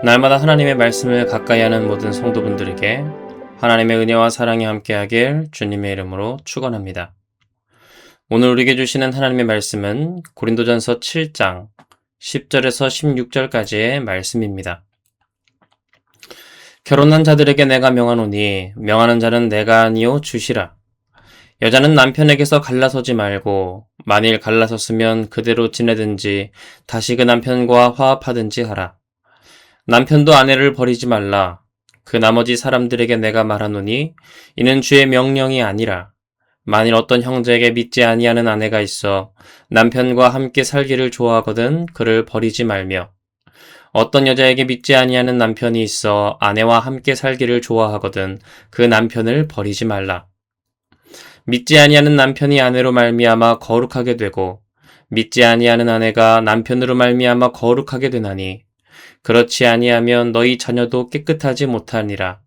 날마다 하나님의 말씀을 가까이 하는 모든 성도분들에게 하나님의 은혜와 사랑이 함께하길 주님의 이름으로 축원합니다. 오늘 우리에게 주시는 하나님의 말씀은 고린도전서 7장 10절에서 16절까지의 말씀입니다. 결혼한 자들에게 내가 명하노니 명하는 자는 내가 아니요 주시라. 여자는 남편에게서 갈라서지 말고 만일 갈라섰으면 그대로 지내든지 다시 그 남편과 화합하든지 하라. 남편도 아내를 버리지 말라. 그 나머지 사람들에게 내가 말하노니 이는 주의 명령이 아니라 만일 어떤 형제에게 믿지 아니하는 아내가 있어 남편과 함께 살기를 좋아하거든 그를 버리지 말며 어떤 여자에게 믿지 아니하는 남편이 있어 아내와 함께 살기를 좋아하거든 그 남편을 버리지 말라. 믿지 아니하는 남편이 아내로 말미암아 거룩하게 되고 믿지 아니하는 아내가 남편으로 말미암아 거룩하게 되나니 그렇지 아니하면 너희 자녀도 깨끗하지 못하니라.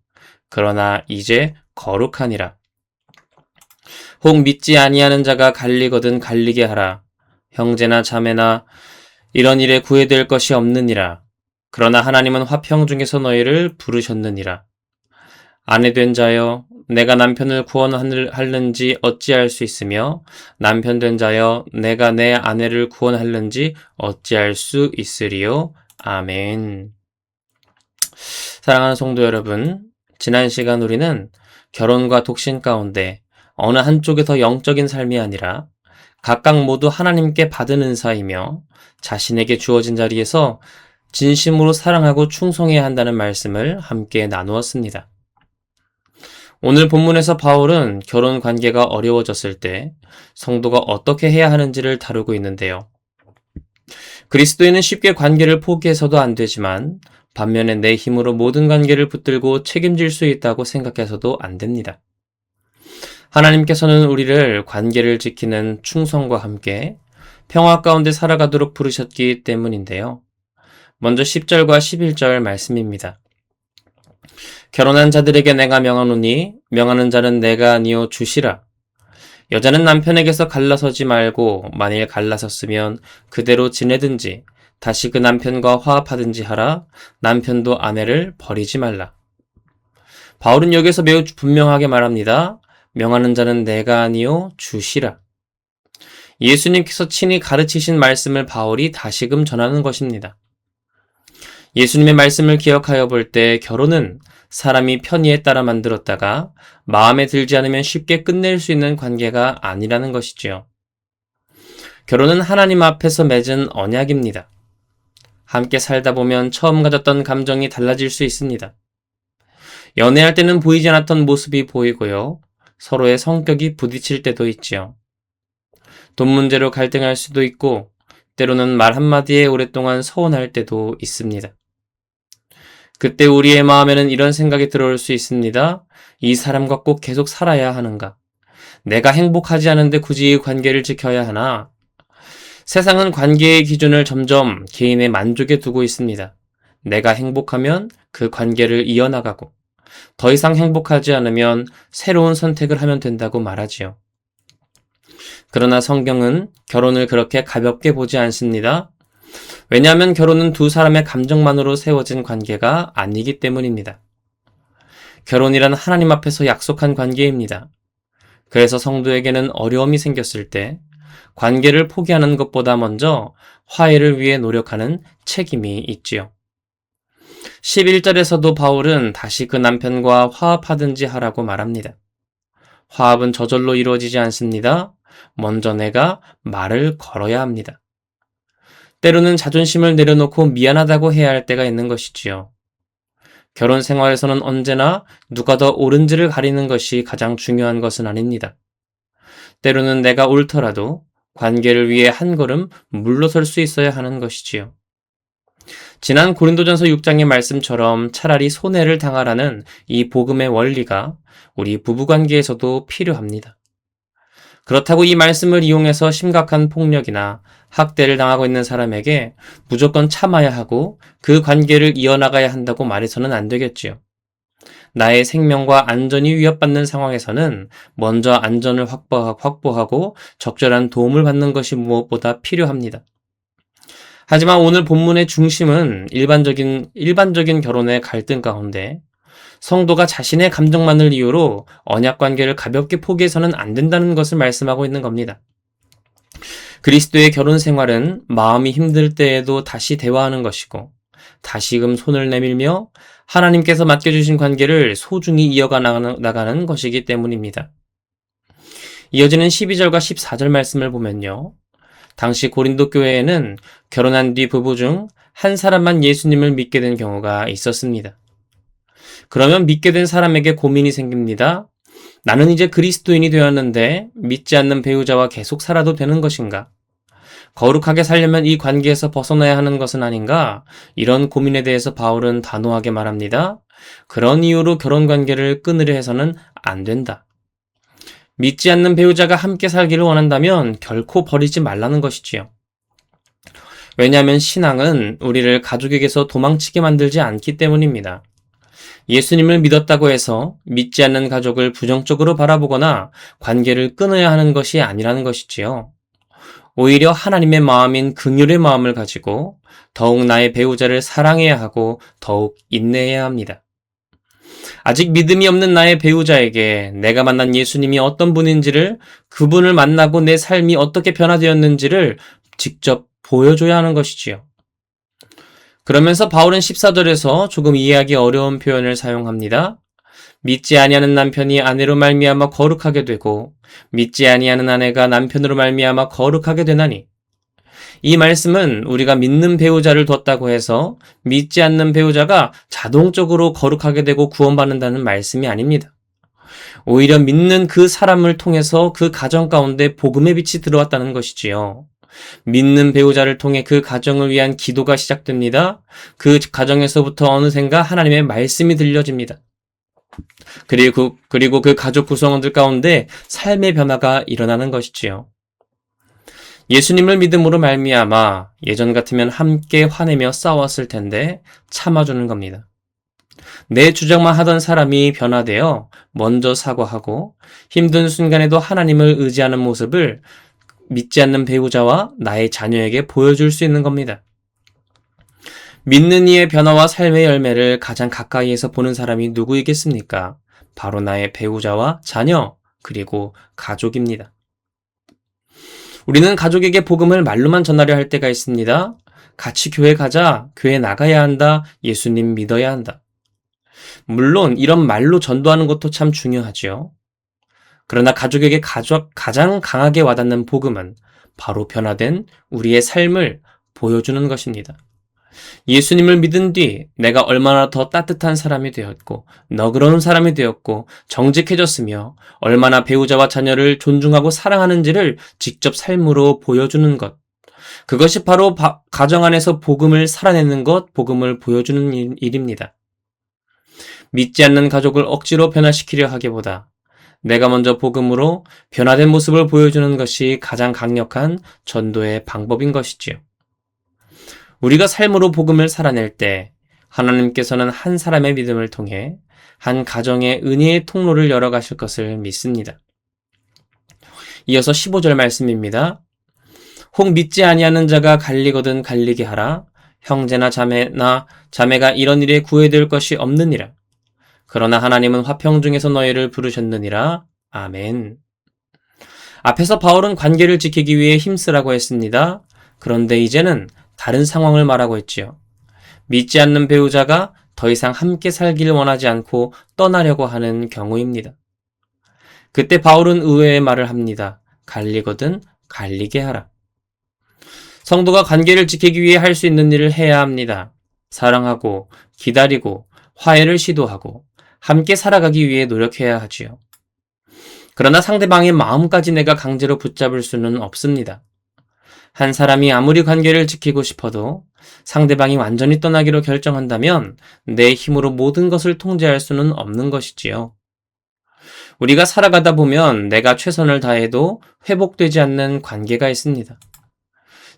그러나 이제 거룩하니라. 혹 믿지 아니하는 자가 갈리거든 갈리게 하라. 형제나 자매나 이런 일에 구애될 것이 없느니라. 그러나 하나님은 화평 중에서 너희를 부르셨느니라. 아내 된 자여 내가 남편을 구원하는지 어찌할 수 있으며 남편 된 자여 내가 내 아내를 구원하는지 어찌할 수 있으리요. 아멘. 사랑하는 성도 여러분, 지난 시간 우리는 결혼과 독신 가운데 어느 한쪽에 더 영적인 삶이 아니라 각각 모두 하나님께 받은 은사이며 자신에게 주어진 자리에서 진심으로 사랑하고 충성해야 한다는 말씀을 함께 나누었습니다. 오늘 본문에서 바울은 결혼 관계가 어려워졌을 때 성도가 어떻게 해야 하는지를 다루고 있는데요. 그리스도인은 쉽게 관계를 포기해서도 안 되지만 반면에 내 힘으로 모든 관계를 붙들고 책임질 수 있다고 생각해서도 안 됩니다. 하나님께서는 우리를 관계를 지키는 충성과 함께 평화 가운데 살아가도록 부르셨기 때문인데요. 먼저 10절과 11절 말씀입니다. 결혼한 자들에게 내가 명하노니 명하는 자는 내가 아니요 주시라. 여자는 남편에게서 갈라서지 말고 만일 갈라섰으면 그대로 지내든지 다시 그 남편과 화합하든지 하라. 남편도 아내를 버리지 말라. 바울은 여기서 매우 분명하게 말합니다. 명하는 자는 내가 아니요 주시라. 예수님께서 친히 가르치신 말씀을 바울이 다시금 전하는 것입니다. 예수님의 말씀을 기억하여 볼 때 결혼은 사람이 편의에 따라 만들었다가 마음에 들지 않으면 쉽게 끝낼 수 있는 관계가 아니라는 것이지요. 결혼은 하나님 앞에서 맺은 언약입니다. 함께 살다 보면 처음 가졌던 감정이 달라질 수 있습니다. 연애할 때는 보이지 않았던 모습이 보이고요. 서로의 성격이 부딪힐 때도 있지요. 돈 문제로 갈등할 수도 있고 때로는 말 한마디에 오랫동안 서운할 때도 있습니다. 그때 우리의 마음에는 이런 생각이 들어올 수 있습니다. 이 사람과 꼭 계속 살아야 하는가? 내가 행복하지 않은데 굳이 이 관계를 지켜야 하나? 세상은 관계의 기준을 점점 개인의 만족에 두고 있습니다. 내가 행복하면 그 관계를 이어나가고 더 이상 행복하지 않으면 새로운 선택을 하면 된다고 말하지요. 그러나 성경은 결혼을 그렇게 가볍게 보지 않습니다. 왜냐하면 결혼은 두 사람의 감정만으로 세워진 관계가 아니기 때문입니다. 결혼이란 하나님 앞에서 약속한 관계입니다. 그래서 성도에게는 어려움이 생겼을 때 관계를 포기하는 것보다 먼저 화해를 위해 노력하는 책임이 있지요. 11절에서도 바울은 다시 그 남편과 화합하든지 하라고 말합니다. 화합은 저절로 이루어지지 않습니다. 먼저 내가 말을 걸어야 합니다. 때로는 자존심을 내려놓고 미안하다고 해야 할 때가 있는 것이지요. 결혼 생활에서는 언제나 누가 더 옳은지를 가리는 것이 가장 중요한 것은 아닙니다. 때로는 내가 옳더라도 관계를 위해 한 걸음 물러설 수 있어야 하는 것이지요. 지난 고린도전서 6장의 말씀처럼 차라리 손해를 당하라는 이 복음의 원리가 우리 부부관계에서도 필요합니다. 그렇다고 이 말씀을 이용해서 심각한 폭력이나 학대를 당하고 있는 사람에게 무조건 참아야 하고 그 관계를 이어나가야 한다고 말해서는 안 되겠지요. 나의 생명과 안전이 위협받는 상황에서는 먼저 안전을 확보하고 적절한 도움을 받는 것이 무엇보다 필요합니다. 하지만 오늘 본문의 중심은 일반적인 결혼의 갈등 가운데 성도가 자신의 감정만을 이유로 언약 관계를 가볍게 포기해서는 안 된다는 것을 말씀하고 있는 겁니다. 그리스도의 결혼 생활은 마음이 힘들 때에도 다시 대화하는 것이고 다시금 손을 내밀며 하나님께서 맡겨주신 관계를 소중히 이어가 나가는 것이기 때문입니다. 이어지는 12절과 14절 말씀을 보면요. 당시 고린도 교회에는 결혼한 뒤 부부 중 한 사람만 예수님을 믿게 된 경우가 있었습니다. 그러면 믿게 된 사람에게 고민이 생깁니다. 나는 이제 그리스도인이 되었는데 믿지 않는 배우자와 계속 살아도 되는 것인가? 거룩하게 살려면 이 관계에서 벗어나야 하는 것은 아닌가? 이런 고민에 대해서 바울은 단호하게 말합니다. 그런 이유로 결혼 관계를 끊으려 해서는 안 된다. 믿지 않는 배우자가 함께 살기를 원한다면 결코 버리지 말라는 것이지요. 왜냐하면 신앙은 우리를 가족에게서 도망치게 만들지 않기 때문입니다. 예수님을 믿었다고 해서 믿지 않는 가족을 부정적으로 바라보거나 관계를 끊어야 하는 것이 아니라는 것이지요. 오히려 하나님의 마음인 긍휼의 마음을 가지고 더욱 나의 배우자를 사랑해야 하고 더욱 인내해야 합니다. 아직 믿음이 없는 나의 배우자에게 내가 만난 예수님이 어떤 분인지를, 그분을 만나고 내 삶이 어떻게 변화되었는지를 직접 보여줘야 하는 것이지요. 그러면서 바울은 14절에서 조금 이해하기 어려운 표현을 사용합니다. 믿지 아니하는 남편이 아내로 말미암아 거룩하게 되고 믿지 아니하는 아내가 남편으로 말미암아 거룩하게 되나니, 이 말씀은 우리가 믿는 배우자를 뒀다고 해서 믿지 않는 배우자가 자동적으로 거룩하게 되고 구원받는다는 말씀이 아닙니다. 오히려 믿는 그 사람을 통해서 그 가정 가운데 복음의 빛이 들어왔다는 것이지요. 믿는 배우자를 통해 그 가정을 위한 기도가 시작됩니다. 그 가정에서부터 어느샌가 하나님의 말씀이 들려집니다. 그리고 그 가족 구성원들 가운데 삶의 변화가 일어나는 것이지요. 예수님을 믿음으로 말미암아 예전 같으면 함께 화내며 싸웠을 텐데 참아주는 겁니다. 내 주장만 하던 사람이 변화되어 먼저 사과하고 힘든 순간에도 하나님을 의지하는 모습을 믿지 않는 배우자와 나의 자녀에게 보여줄 수 있는 겁니다. 믿는 이의 변화와 삶의 열매를 가장 가까이에서 보는 사람이 누구이겠습니까? 바로 나의 배우자와 자녀, 그리고 가족입니다. 우리는 가족에게 복음을 말로만 전하려 할 때가 있습니다. 같이 교회 가자, 교회 나가야 한다, 예수님 믿어야 한다. 물론 이런 말로 전도하는 것도 참 중요하지요. 그러나 가족에게 가장 강하게 와닿는 복음은 바로 변화된 우리의 삶을 보여주는 것입니다. 예수님을 믿은 뒤 내가 얼마나 더 따뜻한 사람이 되었고 너그러운 사람이 되었고 정직해졌으며 얼마나 배우자와 자녀를 존중하고 사랑하는지를 직접 삶으로 보여주는 것. 그것이 바로 가정 안에서 복음을 살아내는 것, 복음을 보여주는 일입니다. 믿지 않는 가족을 억지로 변화시키려 하기보다 내가 먼저 복음으로 변화된 모습을 보여주는 것이 가장 강력한 전도의 방법인 것이지요. 우리가 삶으로 복음을 살아낼 때 하나님께서는 한 사람의 믿음을 통해 한 가정의 은혜의 통로를 열어가실 것을 믿습니다. 이어서 15절 말씀입니다. 혹 믿지 아니하는 자가 갈리거든 갈리게 하라. 형제나 자매가 이런 일에 구애될 것이 없느니라. 그러나 하나님은 화평 중에서 너희를 부르셨느니라. 아멘. 앞에서 바울은 관계를 지키기 위해 힘쓰라고 했습니다. 그런데 이제는 다른 상황을 말하고 있지요. 믿지 않는 배우자가 더 이상 함께 살기를 원하지 않고 떠나려고 하는 경우입니다. 그때 바울은 의외의 말을 합니다. 갈리거든 갈리게 하라. 성도가 관계를 지키기 위해 할 수 있는 일을 해야 합니다. 사랑하고 기다리고 화해를 시도하고 함께 살아가기 위해 노력해야 하지요. 그러나 상대방의 마음까지 내가 강제로 붙잡을 수는 없습니다. 한 사람이 아무리 관계를 지키고 싶어도 상대방이 완전히 떠나기로 결정한다면 내 힘으로 모든 것을 통제할 수는 없는 것이지요. 우리가 살아가다 보면 내가 최선을 다해도 회복되지 않는 관계가 있습니다.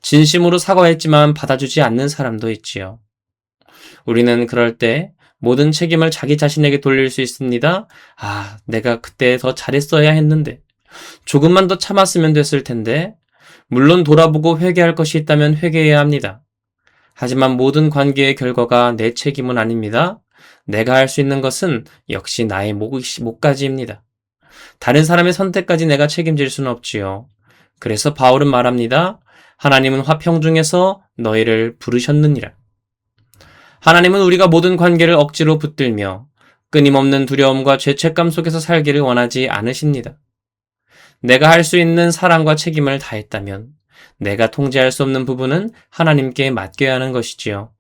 진심으로 사과했지만 받아주지 않는 사람도 있지요. 우리는 그럴 때 모든 책임을 자기 자신에게 돌릴 수 있습니다. 내가 그때 더 잘했어야 했는데, 조금만 더 참았으면 됐을 텐데, 물론 돌아보고 회개할 것이 있다면 회개해야 합니다. 하지만 모든 관계의 결과가 내 책임은 아닙니다. 내가 할 수 있는 것은 역시 나의 몫가지입니다. 다른 사람의 선택까지 내가 책임질 수는 없지요. 그래서 바울은 말합니다. 하나님은 화평 중에서 너희를 부르셨느니라. 하나님은 우리가 모든 관계를 억지로 붙들며 끊임없는 두려움과 죄책감 속에서 살기를 원하지 않으십니다. 내가 할 수 있는 사랑과 책임을 다했다면 내가 통제할 수 없는 부분은 하나님께 맡겨야 하는 것이지요.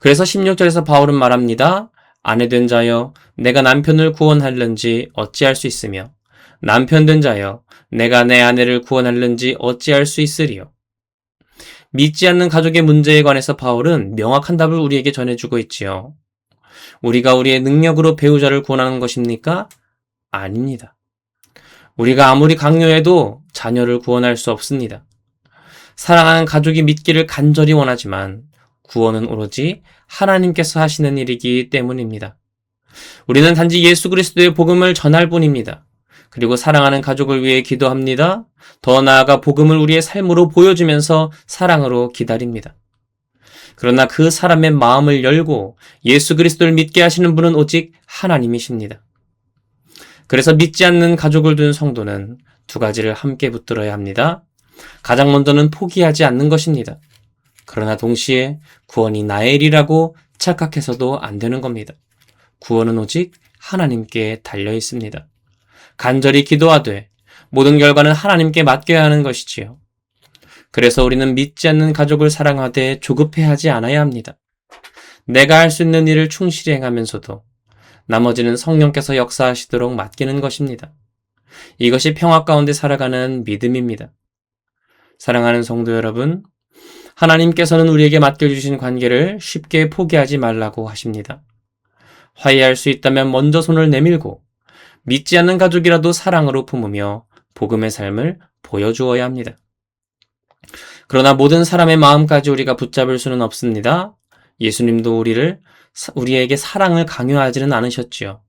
그래서 16절에서 바울은 말합니다. 아내된 자여 내가 남편을 구원할는지 어찌할 수 있으며 남편된 자여 내가 내 아내를 구원할는지 어찌할 수 있으리요. 믿지 않는 가족의 문제에 관해서 바울은 명확한 답을 우리에게 전해주고 있지요. 우리가 우리의 능력으로 배우자를 구원하는 것입니까? 아닙니다. 우리가 아무리 강요해도 자녀를 구원할 수 없습니다. 사랑하는 가족이 믿기를 간절히 원하지만 구원은 오로지 하나님께서 하시는 일이기 때문입니다. 우리는 단지 예수 그리스도의 복음을 전할 뿐입니다. 그리고 사랑하는 가족을 위해 기도합니다. 더 나아가 복음을 우리의 삶으로 보여주면서 사랑으로 기다립니다. 그러나 그 사람의 마음을 열고 예수 그리스도를 믿게 하시는 분은 오직 하나님이십니다. 그래서 믿지 않는 가족을 둔 성도는 두 가지를 함께 붙들어야 합니다. 가장 먼저는 포기하지 않는 것입니다. 그러나 동시에 구원이 나의 일이라고 착각해서도 안 되는 겁니다. 구원은 오직 하나님께 달려 있습니다. 간절히 기도하되 모든 결과는 하나님께 맡겨야 하는 것이지요. 그래서 우리는 믿지 않는 가족을 사랑하되 조급해하지 않아야 합니다. 내가 할 수 있는 일을 충실히 행하면서도 나머지는 성령께서 역사하시도록 맡기는 것입니다. 이것이 평화 가운데 살아가는 믿음입니다. 사랑하는 성도 여러분, 하나님께서는 우리에게 맡겨주신 관계를 쉽게 포기하지 말라고 하십니다. 화해할 수 있다면 먼저 손을 내밀고 믿지 않는 가족이라도 사랑으로 품으며 복음의 삶을 보여주어야 합니다. 그러나 모든 사람의 마음까지 우리가 붙잡을 수는 없습니다. 예수님도 우리에게 사랑을 강요하지는 않으셨지요.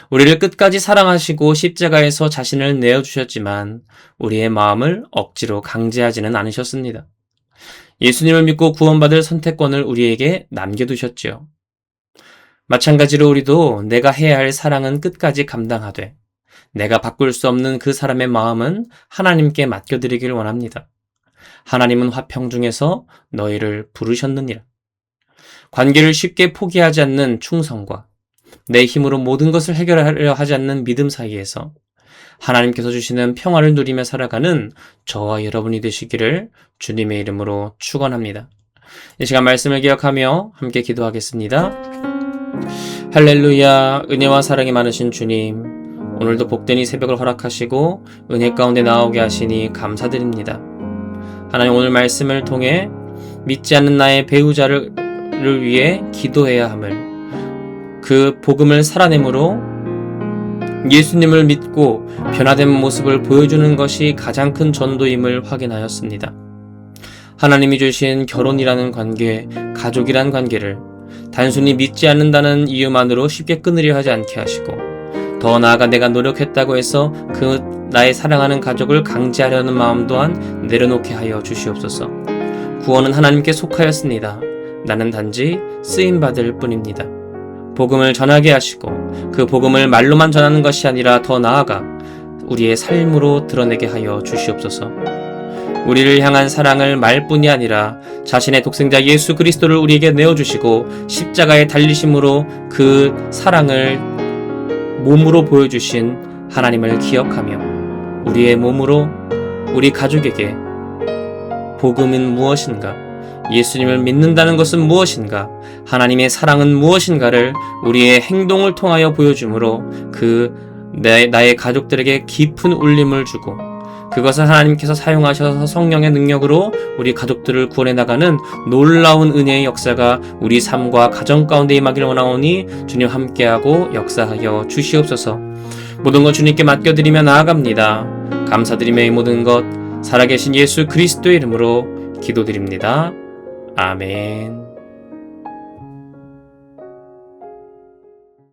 우리를 끝까지 사랑하시고 십자가에서 자신을 내어주셨지만 우리의 마음을 억지로 강제하지는 않으셨습니다. 예수님을 믿고 구원받을 선택권을 우리에게 남겨두셨지요. 마찬가지로 우리도 내가 해야 할 사랑은 끝까지 감당하되 내가 바꿀 수 없는 그 사람의 마음은 하나님께 맡겨드리길 원합니다. 하나님은 화평 중에서 너희를 부르셨느니라. 관계를 쉽게 포기하지 않는 충성과 내 힘으로 모든 것을 해결하려 하지 않는 믿음 사이에서 하나님께서 주시는 평화를 누리며 살아가는 저와 여러분이 되시기를 주님의 이름으로 축원합니다. 이 시간 말씀을 기억하며 함께 기도하겠습니다. 할렐루야. 은혜와 사랑이 많으신 주님, 오늘도 복된 이 새벽을 허락하시고 은혜 가운데 나오게 하시니 감사드립니다. 하나님, 오늘 말씀을 통해 믿지 않는 나의 배우자를 위해 기도해야 함을, 그 복음을 살아내므로 예수님을 믿고 변화된 모습을 보여주는 것이 가장 큰 전도임을 확인하였습니다. 하나님이 주신 결혼이라는 관계, 가족이란 관계를 단순히 믿지 않는다는 이유만으로 쉽게 끊으려 하지 않게 하시고, 더 나아가 내가 노력했다고 해서 그 나의 사랑하는 가족을 강제하려는 마음 또한 내려놓게 하여 주시옵소서. 구원은 하나님께 속하였습니다. 나는 단지 쓰임받을 뿐입니다. 복음을 전하게 하시고 그 복음을 말로만 전하는 것이 아니라 더 나아가 우리의 삶으로 드러내게 하여 주시옵소서. 우리를 향한 사랑을 말뿐이 아니라 자신의 독생자 예수 그리스도를 우리에게 내어주시고 십자가에 달리심으로 그 사랑을 몸으로 보여주신 하나님을 기억하며 우리의 몸으로 우리 가족에게 복음은 무엇인가, 예수님을 믿는다는 것은 무엇인가, 하나님의 사랑은 무엇인가를 우리의 행동을 통하여 보여주므로 나의 가족들에게 깊은 울림을 주고 그것을 하나님께서 사용하셔서 성령의 능력으로 우리 가족들을 구원해 나가는 놀라운 은혜의 역사가 우리 삶과 가정 가운데 임하기를 원하오니 주님 함께하고 역사하여 주시옵소서. 모든 것 주님께 맡겨드리며 나아갑니다. 감사드리며 이 모든 것 살아계신 예수 그리스도의 이름으로 기도드립니다. 아멘.